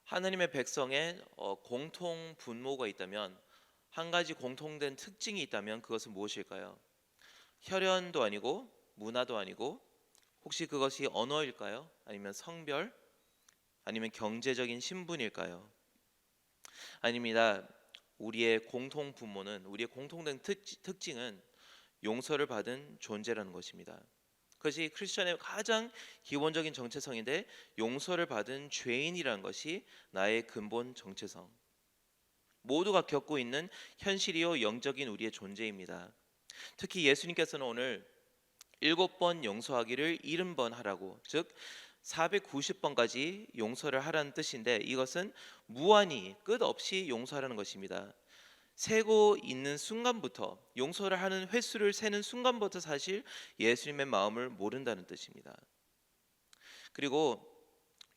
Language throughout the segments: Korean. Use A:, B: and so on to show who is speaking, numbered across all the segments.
A: 하나님의 백성의 공통 분모가 있다면, 한 가지 공통된 특징이 있다면 그것은 무엇일까요? 혈연도 아니고 문화도 아니고, 혹시 그것이 언어일까요? 아니면 성별? 아니면 경제적인 신분일까요? 아닙니다. 우리의 공통 분모는, 우리의 공통된 특징은 용서를 받은 존재라는 것입니다. 그것이 크리스천의 가장 기본적인 정체성인데, 용서를 받은 죄인이라는 것이 나의 근본 정체성, 모두가 겪고 있는 현실이요 영적인 우리의 존재입니다. 특히 예수님께서는 오늘 7번 용서하기를 70번 하라고, 즉 490번까지 용서를 하라는 뜻인데, 이것은 무한히 끝없이 용서하라는 것입니다. 세고 있는 순간부터, 용서를 하는 횟수를 세는 순간부터 사실 예수님의 마음을 모른다는 뜻입니다. 그리고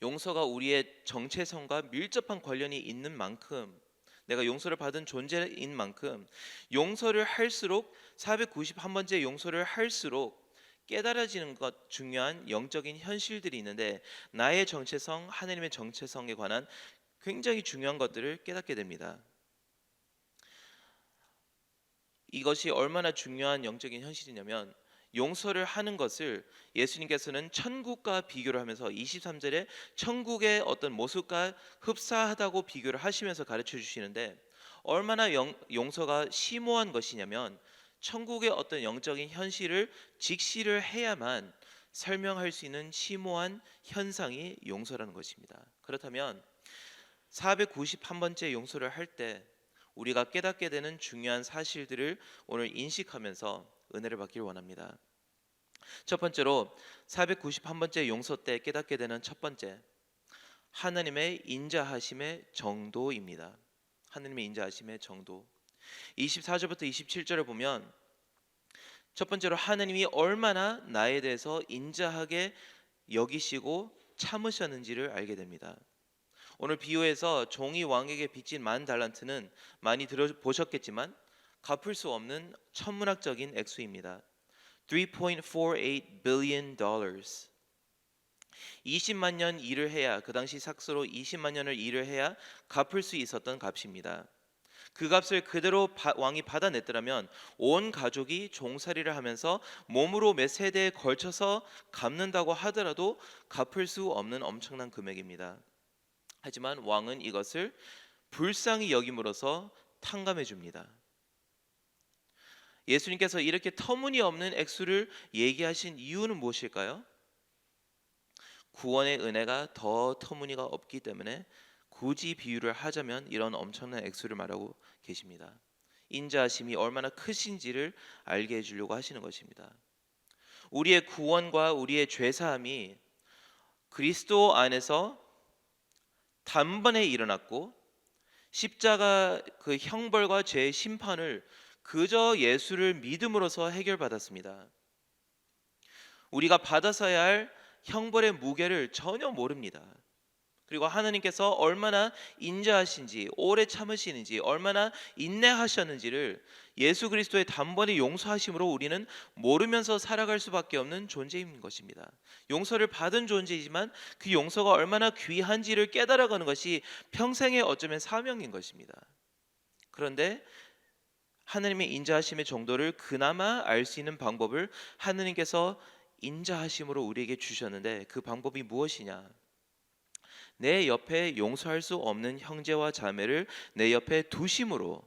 A: 용서가 우리의 정체성과 밀접한 관련이 있는 만큼, 내가 용서를 받은 존재인 만큼, 용서를 할수록, 491번째 용서를 할수록 깨달아지는 것, 중요한 영적인 현실들이 있는데, 나의 정체성, 하나님의 정체성에 관한 굉장히 중요한 것들을 깨닫게 됩니다. 이것이 얼마나 중요한 영적인 현실이냐면, 용서를 하는 것을 예수님께서는 천국과 비교를 하면서 23절에 천국의 어떤 모습과 흡사하다고 비교를 하시면서 가르쳐 주시는데, 얼마나 용서가 심오한 것이냐면, 천국의 어떤 영적인 현실을 직시를 해야만 설명할 수 있는 심오한 현상이 용서라는 것입니다. 그렇다면 491번째 용서를 할 때 우리가 깨닫게 되는 중요한 사실들을 오늘 인식하면서 은혜를 받기를 원합니다. 첫 번째로, 491번째 용서 때 깨닫게 되는 첫 번째, 하나님의 인자하심의 정도입니다. 하나님의 인자하심의 정도. 24절부터 27절을 보면, 첫 번째로 하나님이 얼마나 나에 대해서 인자하게 여기시고 참으셨는지를 알게 됩니다. 오늘 비유에서 종이 왕에게 빚진 10,000달란트는 많이 들어보셨겠지만 갚을 수 없는 천문학적인 액수입니다. 3.48 billion dollars. 20만 년 일을 해야, 그 당시 삭스로 20만 년을 일을 해야 갚을 수 있었던 값입니다. 그 값을 그대로 왕이 받아냈더라면 온 가족이 종살이를 하면서 몸으로 몇 세대에 걸쳐서 갚는다고 하더라도 갚을 수 없는 엄청난 금액입니다. 하지만 왕은 이것을 불쌍히 여김으로써 탕감해 줍니다. 예수님께서 이렇게 터무니없는 액수를 얘기하신 이유는 무엇일까요? 구원의 은혜가 더 터무니가 없기 때문에 굳이 비유를 하자면 이런 엄청난 액수를 말하고 계십니다. 인자하심이 얼마나 크신지를 알게 해주려고 하시는 것입니다. 우리의 구원과 우리의 죄사함이 그리스도 안에서 단번에 일어났고, 십자가 그 형벌과 죄의 심판을 그저 예수를 믿음으로써 해결받았습니다. 우리가 받아서야 할 형벌의 무게를 전혀 모릅니다. 그리고 하나님께서 얼마나 인자하신지, 오래 참으시는지, 얼마나 인내하셨는지를 예수 그리스도의 단번에 용서하심으로 우리는 모르면서 살아갈 수밖에 없는 존재인 것입니다. 용서를 받은 존재이지만 그 용서가 얼마나 귀한지를 깨달아가는 것이 평생의 어쩌면 사명인 것입니다. 그런데 하나님의 인자하심의 정도를 그나마 알 수 있는 방법을 하나님께서 인자하심으로 우리에게 주셨는데, 그 방법이 무엇이냐? 내 옆에 용서할 수 없는 형제와 자매를 내 옆에 두심으로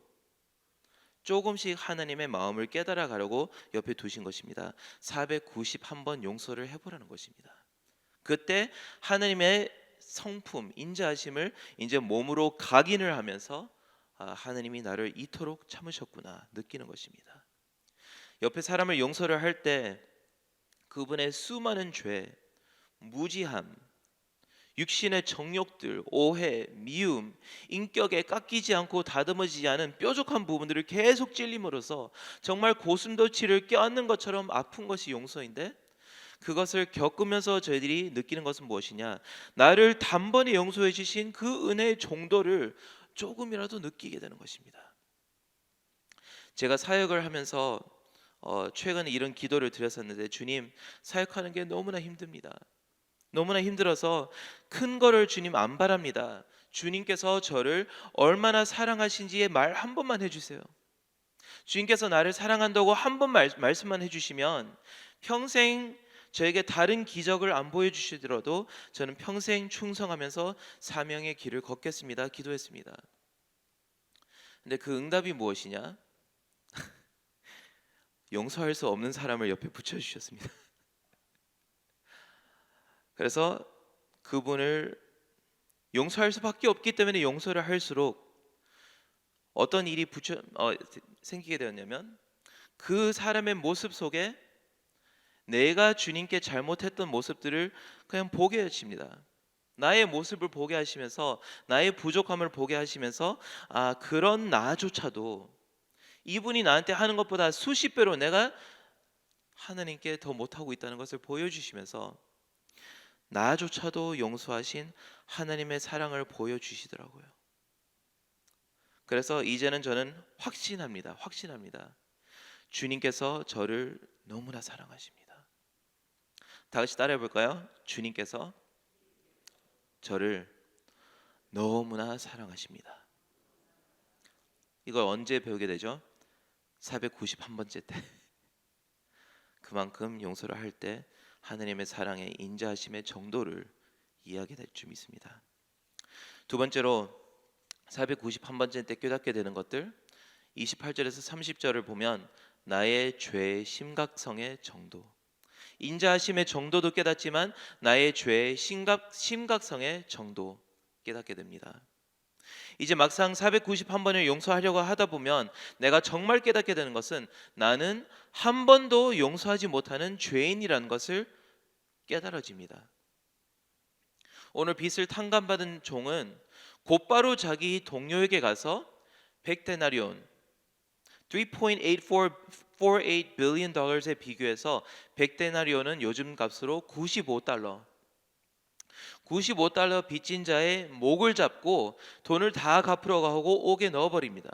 A: 조금씩 하나님의 마음을 깨달아 가려고 옆에 두신 것입니다. 491번 용서를 해보라는 것입니다. 그때 하나님의 성품, 인자하심을 이제 몸으로 각인을 하면서 하나님이 나를 이토록 참으셨구나 느끼는 것입니다. 옆에 사람을 용서를 할 때 그분의 수많은 죄, 무지함, 육신의 정욕들, 오해, 미움, 인격에 깎이지 않고 다듬어지지 않은 뾰족한 부분들을 계속 찔림으로써 정말 고슴도치를 껴안는 것처럼 아픈 것이 용서인데, 그것을 겪으면서 저희들이 느끼는 것은 무엇이냐? 나를 단번에 용서해 주신 그 은혜의 정도를 조금이라도 느끼게 되는 것입니다. 제가 사역을 하면서 최근에 이런 기도를 드렸었는데, 주님, 사역하는 게 너무나 힘듭니다. 너무나 힘들어서 큰 거를 주님 안 바랍니다. 주님께서 저를 얼마나 사랑하신지의 말 한 번만 해주세요. 주님께서 나를 사랑한다고 한 번 말씀만 해주시면 평생 저에게 다른 기적을 안 보여주시더라도 저는 평생 충성하면서 사명의 길을 걷겠습니다. 기도했습니다. 근데 그 응답이 무엇이냐? 용서할 수 없는 사람을 옆에 붙여주셨습니다. 그래서 그분을 용서할 수밖에 없기 때문에 용서를 할수록 어떤 일이 생기게 되었냐면 그 사람의 모습 속에 내가 주님께 잘못했던 모습들을 그냥 보게 하십니다. 나의 모습을 보게 하시면서 나의 부족함을 보게 하시면서 그런 나조차도 이분이 나한테 하는 것보다 수십 배로 내가 하나님께 더 못하고 있다는 것을 보여주시면서 나조차도 용서하신 하나님의 사랑을 보여주시더라고요. 그래서 이제는 저는 확신합니다. 주님께서 저를 너무나 사랑하십니다. 다 같이 따라해 볼까요? 주님께서 저를 너무나 사랑하십니다. 이걸 언제 배우게 되죠? 491번째 때. 그만큼 용서를 할 때 하나님의 사랑의 인자하심의 정도를 이해하게 될 줄 믿습니다. 두 번째로 491번째 때 깨닫게 되는 것들, 28절에서 30절을 보면 나의 죄의 심각성의 정도, 인자하심의 정도도 깨닫지만 나의 죄의 심각성의 정도 깨닫게 됩니다. 이제 막상 491번을 용서하려고 하다 보면 내가 정말 깨닫게 되는 것은 나는 한 번도 용서하지 못하는 죄인이라는 것을 깨달아집니다. 오늘 빚을 탕감받은 종은 곧바로 자기 동료에게 가서 100데나리온 3.8448 billion 달러에 비교해서 100데나리온은 요즘 값으로 95달러 빚진 자의 목을 잡고 돈을 다 갚으러 가고 옥에 넣어버립니다.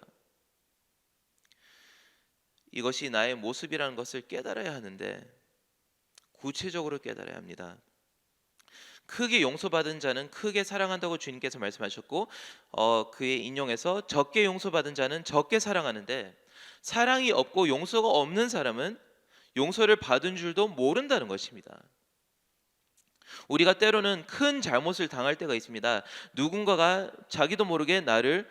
A: 이것이 나의 모습이라는 것을 깨달아야 하는데 구체적으로 깨달아야 합니다. 크게 용서받은 자는 크게 사랑한다고 주님께서 말씀하셨고 그의 인용에서 적게 용서받은 자는 적게 사랑하는데 사랑이 없고 용서가 없는 사람은 용서를 받은 줄도 모른다는 것입니다. 우리가 때로는 큰 잘못을 당할 때가 있습니다. 누군가가 자기도 모르게 나를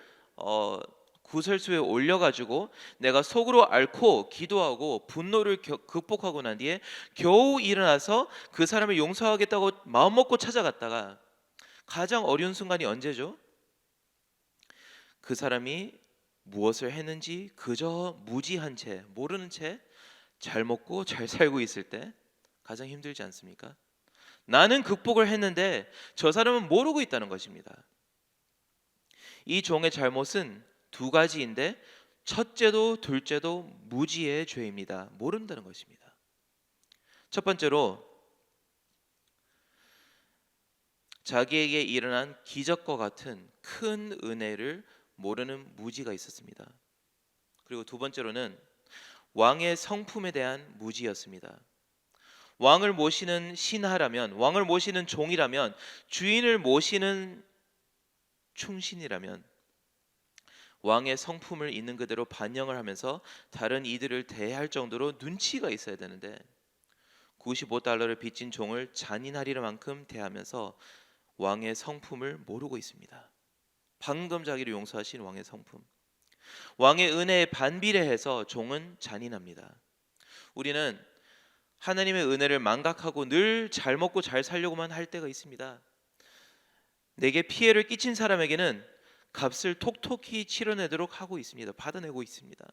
A: 구설수에 올려가지고 내가 속으로 앓고 기도하고 분노를 극복하고 난 뒤에 겨우 일어나서 그 사람을 용서하겠다고 마음먹고 찾아갔다가 가장 어려운 순간이 언제죠? 그 사람이 무엇을 했는지 그저 무지한 채 모르는 채 잘 먹고 잘 살고 있을 때 가장 힘들지 않습니까? 나는 극복을 했는데 저 사람은 모르고 있다는 것입니다. 이 종의 잘못은 두 가지인데 첫째도 둘째도 무지의 죄입니다. 모른다는 것입니다. 첫 번째로 자기에게 일어난 기적과 같은 큰 은혜를 모르는 무지가 있었습니다. 그리고 두 번째로는 왕의 성품에 대한 무지였습니다. 왕을 모시는 신하라면, 왕을 모시는 종이라면, 주인을 모시는 충신이라면 왕의 성품을 있는 그대로 반영을 하면서 다른 이들을 대할 정도로 눈치가 있어야 되는데 95달러를 빚진 종을 잔인하리라 만큼 대하면서 왕의 성품을 모르고 있습니다. 방금 자기를 용서하신 왕의 성품, 왕의 은혜에 반비례해서 종은 잔인합니다. 우리는 하나님의 은혜를 망각하고 늘 잘 먹고 잘 살려고만 할 때가 있습니다. 내게 피해를 끼친 사람에게는 값을 톡톡히 치러내도록 하고 있습니다. 받아내고 있습니다.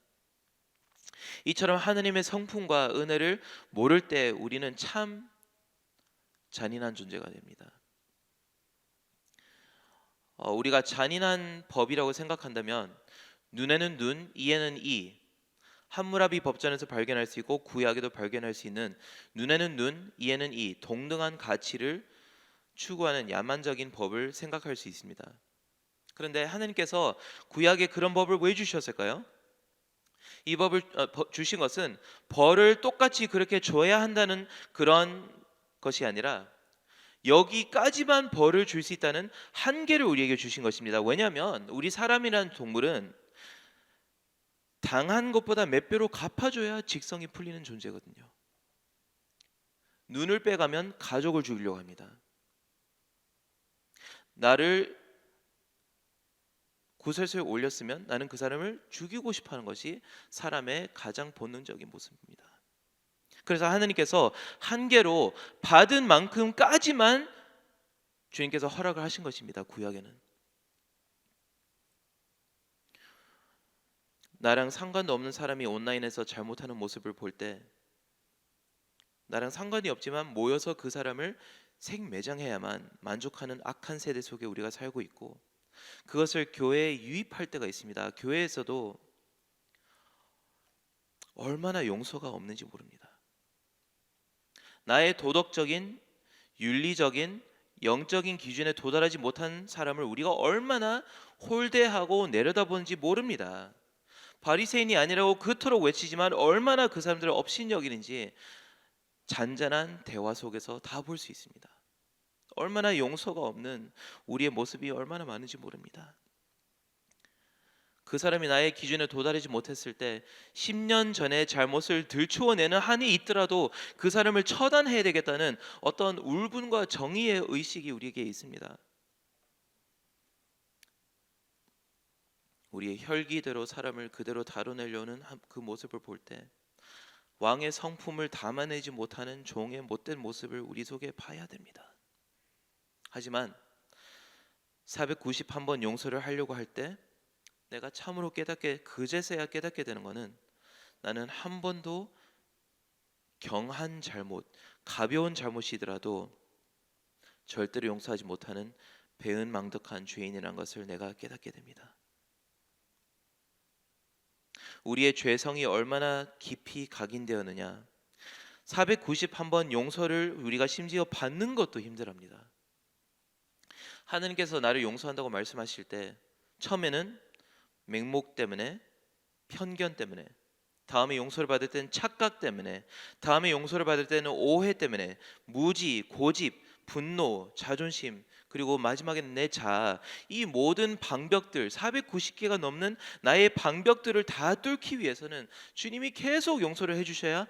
A: 이처럼 하나님의 성품과 은혜를 모를 때 우리는 참 잔인한 존재가 됩니다. 우리가 잔인한 법이라고 생각한다면 눈에는 눈, 이에는 이, 함무라비 법전에서 발견할 수 있고 구약에도 발견할 수 있는 눈에는 눈, 이에는 이 동등한 가치를 추구하는 야만적인 법을 생각할 수 있습니다. 그런데 하나님께서 구약에 그런 법을 왜 주셨을까요? 이 법을 주신 것은 벌을 똑같이 그렇게 줘야 한다는 그런 것이 아니라 여기까지만 벌을 줄 수 있다는 한계를 우리에게 주신 것입니다. 왜냐하면 우리 사람이라는 동물은 당한 것보다 몇 배로 갚아줘야 직성이 풀리는 존재거든요. 눈을 빼가면 가족을 죽이려고 합니다. 나를 구설수에 올렸으면 나는 그 사람을 죽이고 싶어하는 것이 사람의 가장 본능적인 모습입니다. 그래서 하나님께서 한계로 받은 만큼까지만 주님께서 허락을 하신 것입니다. 구약에는 나랑 상관도 없는 사람이 온라인에서 잘못하는 모습을 볼 때 나랑 상관이 없지만 모여서 그 사람을 생매장해야만 만족하는 악한 세대 속에 우리가 살고 있고, 그것을 교회에 유입할 때가 있습니다. 교회에서도 얼마나 용서가 없는지 모릅니다. 나의 도덕적인, 윤리적인, 영적인 기준에 도달하지 못한 사람을 우리가 얼마나 홀대하고 내려다보는지 모릅니다. 바리새인이 아니라고 그토록 외치지만 얼마나 그 사람들을 업신여기는지 잔잔한 대화 속에서 다 볼 수 있습니다. 얼마나 용서가 없는 우리의 모습이 얼마나 많은지 모릅니다. 그 사람이 나의 기준에 도달하지 못했을 때 10년 전에 잘못을 들추어내는 한이 있더라도 그 사람을 처단해야 되겠다는 어떤 울분과 정의의 의식이 우리에게 있습니다. 우리의 혈기대로 사람을 그대로 다뤄내려는 그 모습을 볼 때 왕의 성품을 담아내지 못하는 종의 못된 모습을 우리 속에 봐야 됩니다. 하지만 491번 용서를 하려고 할 때 내가 참으로 그제서야 깨닫게 되는 것은 나는 한 번도 경한 잘못, 가벼운 잘못이더라도 절대로 용서하지 못하는 배은망덕한 죄인이라는 것을 내가 깨닫게 됩니다. 우리의 죄성이 얼마나 깊이 각인되었느냐, 491번 용서를 우리가 심지어 받는 것도 힘들합니다. 하느님께서 나를 용서한다고 말씀하실 때 처음에는 맹목 때문에, 편견 때문에, 다음에 용서를 받을 때는 착각 때문에, 다음에 용서를 받을 때는 오해 때문에, 무지, 고집, 분노, 자존심, 그리고 마지막에는 내 자아, 이 모든 방벽들, 490개가 넘는 나의 방벽들을 다 뚫기 위해서는 주님이 계속 용서를 해주셔야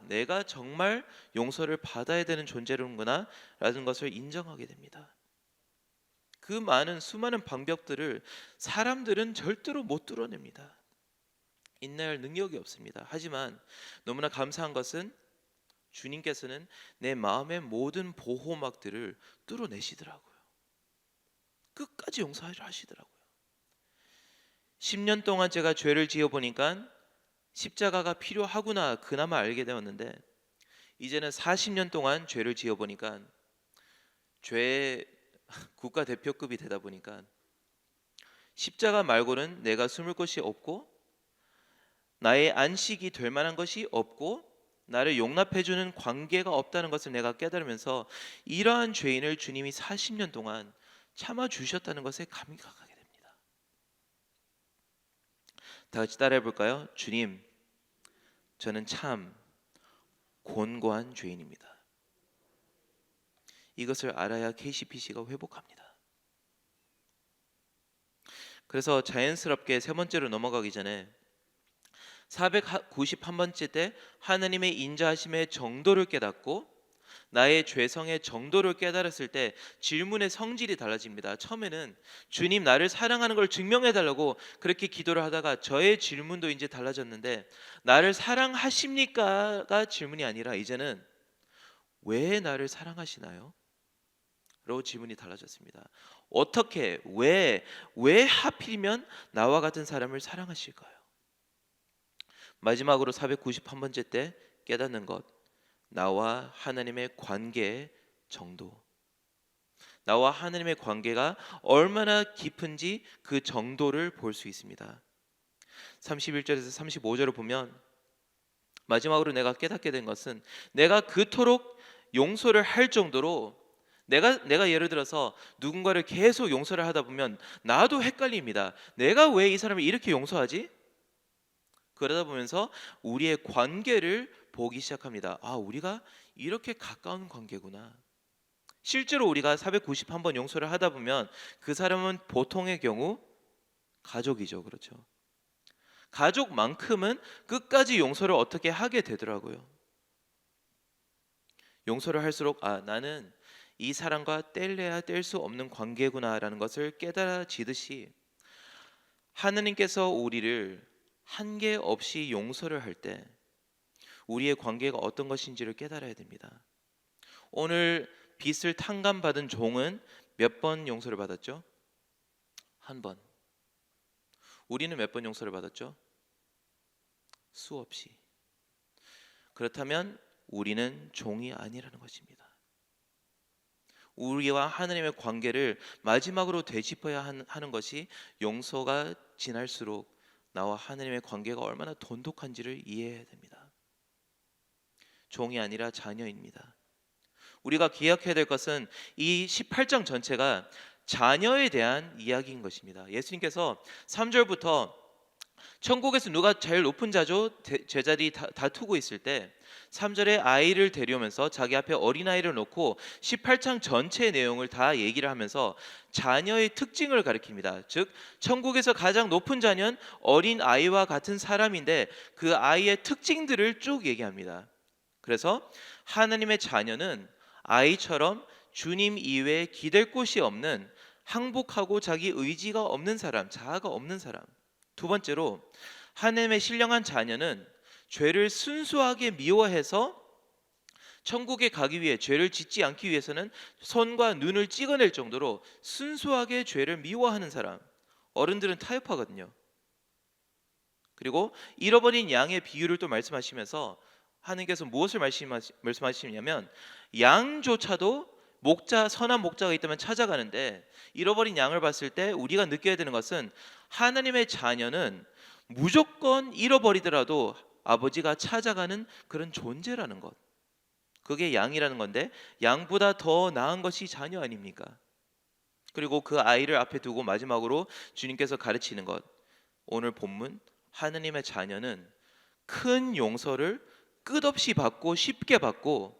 A: 내가 정말 용서를 받아야 되는 존재로구나 라는 것을 인정하게 됩니다. 그 많은 수많은 방벽들을 사람들은 절대로 못 뚫어냅니다. 인내할 능력이 없습니다. 하지만 너무나 감사한 것은 주님께서는 내 마음의 모든 보호막들을 뚫어내시더라고요. 끝까지 용서하시더라고요. 10년 동안 제가 죄를 지어보니까 십자가가 필요하구나 그나마 알게 되었는데, 이제는 40년 동안 죄를 지어보니까 죄의 국가대표급이 되다 보니까 십자가 말고는 내가 숨을 곳이 없고 나의 안식이 될 만한 것이 없고 나를 용납해주는 관계가 없다는 것을 내가 깨달으면서 이러한 죄인을 주님이 40년 동안 참아주셨다는 것에 감격하게 됩니다. 다 같이 따라해 볼까요? 주님, 저는 참 곤고한 죄인입니다. 이것을 알아야 KCPC가 회복합니다. 그래서 자연스럽게 세 번째로 넘어가기 전에 491번째 때 하나님의 인자하심의 정도를 깨닫고 나의 죄성의 정도를 깨달았을 때 질문의 성질이 달라집니다. 처음에는 주님 나를 사랑하는 걸 증명해 달라고 그렇게 기도를 하다가 저의 질문도 이제 달라졌는데, 나를 사랑하십니까가 질문이 아니라 이제는 왜 나를 사랑하시나요? 라고 질문이 달라졌습니다. 어떻게, 왜 하필이면 나와 같은 사람을 사랑하실까요? 마지막으로 491번째 때 깨닫는 것, 나와 하나님의 관계의 정도, 나와 하나님의 관계가 얼마나 깊은지 그 정도를 볼 수 있습니다. 31절에서 35절을 보면 마지막으로 내가 깨닫게 된 것은 내가 그토록 용서를 할 정도로 내가 예를 들어서 누군가를 계속 용서를 하다 보면 나도 헷갈립니다. 내가 왜 이 사람을 이렇게 용서하지? 그러다 보면서 우리의 관계를 보기 시작합니다. 우리가 이렇게 가까운 관계구나. 실제로 우리가 491번 용서를 하다 보면 그 사람은 보통의 경우 가족이죠. 그렇죠. 가족만큼은 끝까지 용서를 어떻게 하게 되더라고요. 용서를 할수록 나는 이 사람과 뗄래야 뗄 수 없는 관계구나라는 것을 깨달아지듯이 하느님께서 우리를 한계 없이 용서를 할 때 우리의 관계가 어떤 것인지를 깨달아야 됩니다. 오늘 빚을 탕감받은 종은 몇 번 용서를 받았죠? 한 번. 우리는 몇 번 용서를 받았죠? 수없이. 그렇다면 우리는 종이 아니라는 것입니다. 우리와 하느님의 관계를 마지막으로 되짚어야 하는 것이 용서가 지날수록 나와 하느님의 관계가 얼마나 돈독한지를 이해해야 됩니다. 종이 아니라 자녀입니다. 우리가 기억해야 될 것은 이 18장 전체가 자녀에 대한 이야기인 것입니다. 예수님께서 3절부터 천국에서 누가 제일 높은 자죠? 제자들이 다투고 있을 때 3절에 아이를 데려오면서 자기 앞에 어린아이를 놓고 18장 전체의 내용을 다 얘기를 하면서 자녀의 특징을 가리킵니다. 즉 천국에서 가장 높은 자는 어린아이와 같은 사람인데 그 아이의 특징들을 쭉 얘기합니다. 그래서 하나님의 자녀는 아이처럼 주님 이외에 기댈 곳이 없는 항복하고 자기 의지가 없는 사람, 자아가 없는 사람. 두 번째로 하나님의 신령한 자녀는 죄를 순수하게 미워해서 천국에 가기 위해 죄를 짓지 않기 위해서는 손과 눈을 찍어낼 정도로 순수하게 죄를 미워하는 사람. 어른들은 타협하거든요. 그리고 잃어버린 양의 비유를 또 말씀하시면서 하나님께서 무엇을 말씀하시냐면 양조차도 선한 목자가 있다면 찾아가는데 잃어버린 양을 봤을 때 우리가 느껴야 되는 것은 하나님의 자녀는 무조건 잃어버리더라도 아버지가 찾아가는 그런 존재라는 것. 그게 양이라는 건데 양보다 더 나은 것이 자녀 아닙니까? 그리고 그 아이를 앞에 두고 마지막으로 주님께서 가르치는 것. 오늘 본문 하나님의 자녀는 큰 용서를 끝없이 받고 쉽게 받고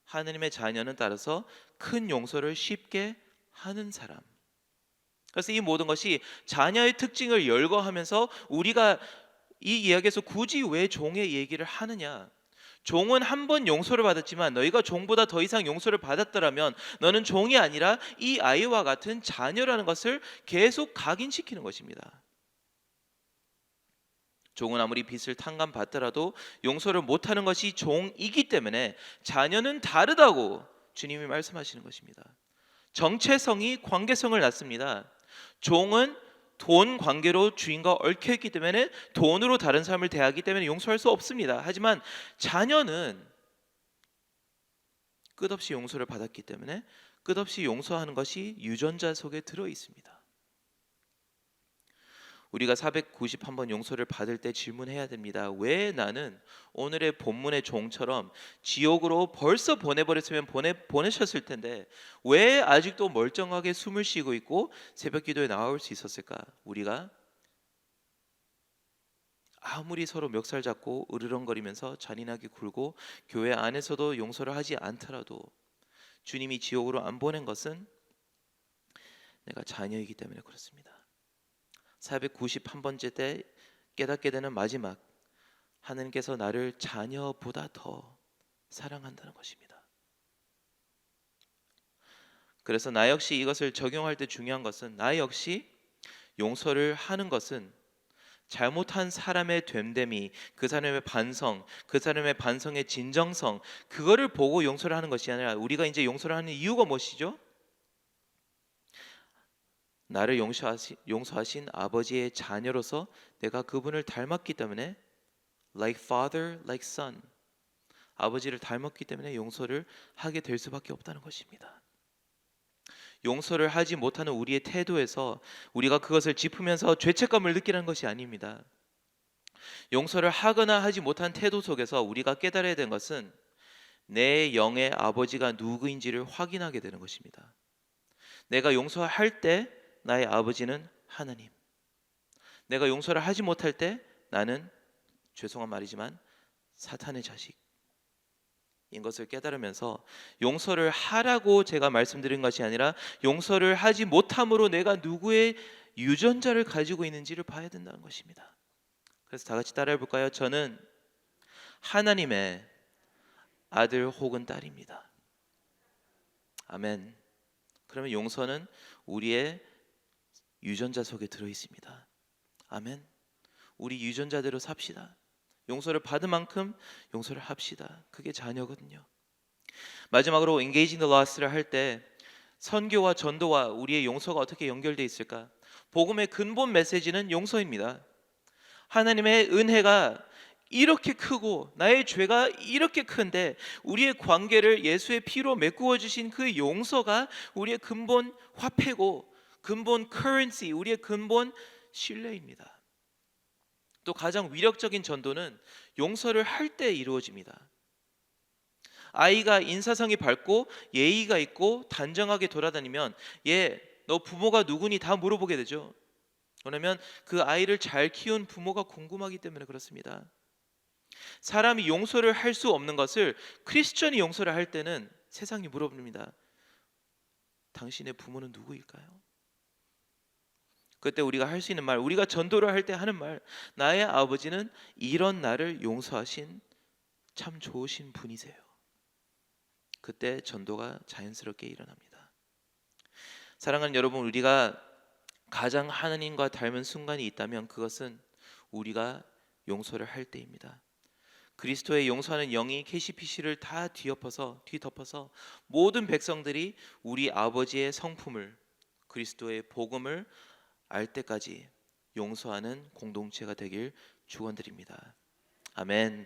A: 하나님의 자녀는 따라서 큰 용서를 쉽게 하는 사람. 그래서 이 모든 것이 자녀의 특징을 열거하면서 우리가 이 이야기에서 굳이 왜 종의 얘기를 하느냐? 종은 한 번 용서를 받았지만 너희가 종보다 더 이상 용서를 받았더라면 너는 종이 아니라 이 아이와 같은 자녀라는 것을 계속 각인시키는 것입니다. 종은 아무리 빚을 탕감받더라도 용서를 못하는 것이 종이기 때문에 자녀는 다르다고 주님이 말씀하시는 것입니다. 정체성이 관계성을 낳습니다. 종은 돈 관계로 주인과 얽혀있기 때문에 돈으로 다른 사람을 대하기 때문에 용서할 수 없습니다. 하지만 자녀는 끝없이 용서를 받았기 때문에 끝없이 용서하는 것이 유전자 속에 들어 있습니다. 우리가 491번 용서를 받을 때 질문해야 됩니다. 왜 나는 오늘의 본문의 종처럼 지옥으로 벌써 보내버렸으면 보내셨을 텐데 왜 아직도 멀쩡하게 숨을 쉬고 있고 새벽 기도에 나올 수 있었을까? 우리가 아무리 서로 멱살 잡고 으르렁거리면서 잔인하게 굴고 교회 안에서도 용서를 하지 않더라도 주님이 지옥으로 안 보낸 것은 내가 자녀이기 때문에 그렇습니다. 491번째 때 깨닫게 되는 마지막, 하나님께서 나를 자녀보다 더 사랑한다는 것입니다. 그래서 나 역시 이것을 적용할 때 중요한 것은 나 역시 용서를 하는 것은 잘못한 사람의 됨됨이, 그 사람의 반성, 그 사람의 반성의 진정성, 그거를 보고 용서를 하는 것이 아니라 우리가 이제 용서를 하는 이유가 무엇이죠? 나를 용서하신 아버지의 자녀로서 내가 그분을 닮았기 때문에 like father, like son, 아버지를 닮았기 때문에 용서를 하게 될 수밖에 없다는 것입니다. 용서를 하지 못하는 우리의 태도에서 우리가 그것을 짚으면서 죄책감을 느끼는 것이 아닙니다. 용서를 하거나 하지 못한 태도 속에서 우리가 깨달아야 되는 것은 내 영의 아버지가 누구인지를 확인하게 되는 것입니다. 내가 용서할 때 나의 아버지는 하나님. 내가 용서를 하지 못할 때 나는 죄송한 말이지만 사탄의 자식. 것을 깨달으면서 용서를 하라고 제가 말씀드린 것이 아니라 용서를 하지 못함으로 내가 누구의 유전자를 가지고 있는지를 봐야 된다는 것입니다. 그래서 다 같이 따라해 볼까요? 저는 하나님의 아들 혹은 딸입니다. 아멘. 그러면 용서는 우리의 유전자 속에 들어 있습니다. 아멘. 우리 유전자대로 삽시다. 용서를 받은 만큼 용서를 합시다. 그게 자녀거든요. 마지막으로 Engaging the Lost를 할 때 선교와 전도와 우리의 용서가 어떻게 연결되어 있을까? 복음의 근본 메시지는 용서입니다. 하나님의 은혜가 이렇게 크고 나의 죄가 이렇게 큰데 우리의 관계를 예수의 피로 메꾸어 주신 그 용서가 우리의 근본 화폐고 근본 커런시, 우리의 근본 신뢰입니다. 또 가장 위력적인 전도는 용서를 할 때 이루어집니다. 아이가 인사성이 밝고 예의가 있고 단정하게 돌아다니면 너 부모가 누구니 다 물어보게 되죠. 왜냐하면 그 아이를 잘 키운 부모가 궁금하기 때문에 그렇습니다. 사람이 용서를 할 수 없는 것을 크리스천이 용서를 할 때는 세상이 물어봅니다. 당신의 부모는 누구일까요? 그때 우리가 할 수 있는 말, 우리가 전도를 할 때 하는 말, 나의 아버지는 이런 나를 용서하신 참 좋으신 분이세요. 그때 전도가 자연스럽게 일어납니다. 사랑하는 여러분, 우리가 가장 하나님과 닮은 순간이 있다면 그것은 우리가 용서를 할 때입니다. 그리스도의 용서하는 영이 KCPC를 다 뒤덮어서 모든 백성들이 우리 아버지의 성품을, 그리스도의 복음을 알 때까지 용서하는 공동체가 되길 축원드립니다. 아멘.